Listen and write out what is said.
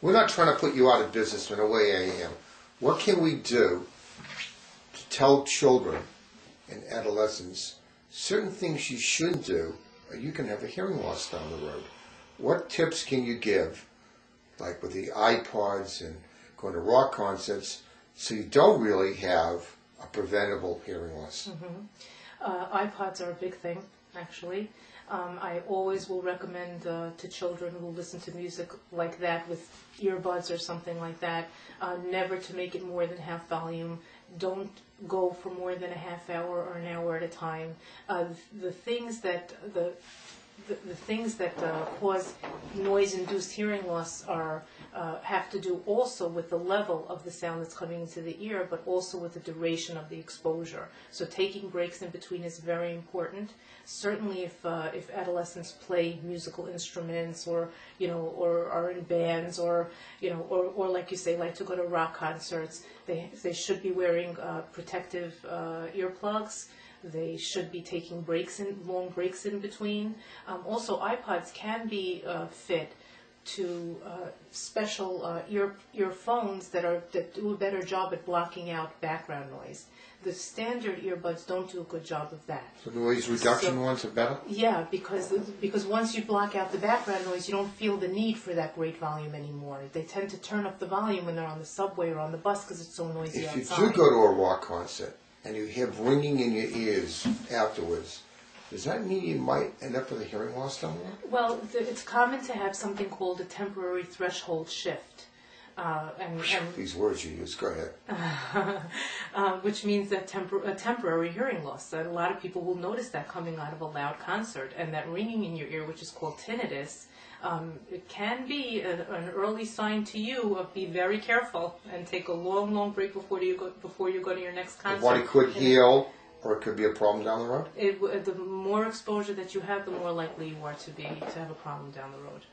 We're not trying to put you out of business in a way I am. What can we do to tell children and adolescents certain things you shouldn't do, or you can have a hearing loss down the road? What tips can you give, like with the iPods and going to rock concerts, so you don't really have a preventable hearing loss? iPods are a big thing, actually. I always will recommend to children who listen to music like that with earbuds or something like that, never to make it more than half volume. Don't go for more than a half hour or an hour at a time. The things that cause noise-induced hearing loss have to do also with the level of the sound that's coming into the ear, but also with the duration of the exposure. So taking breaks in between is very important. Certainly, if adolescents play musical instruments, or are in bands, or like you say, like to go to rock concerts, they should be wearing protective earplugs. They should be taking long breaks in between. Also, iPods can be fit to special earphones that do a better job at blocking out background noise. The standard earbuds don't do a good job of that. So noise reduction ones are better? Yeah, because once you block out the background noise, you don't feel the need for that great volume anymore. They tend to turn up the volume when they're on the subway or on the bus because it's so noisy outside. If you do go to a rock concert and you have ringing in your ears afterwards, does that mean you might end up with a hearing loss down the road? Well, it's common to have something called a temporary threshold shift. These words you use, go ahead. Which means that a temporary hearing loss. That a lot of people will notice that coming out of a loud concert, and that ringing in your ear, which is called tinnitus, it can be an early sign to you of be very careful and take a long break before you go to your next concert. The body could heal, or it could be a problem down the road? The more exposure that you have, the more likely you are to have a problem down the road.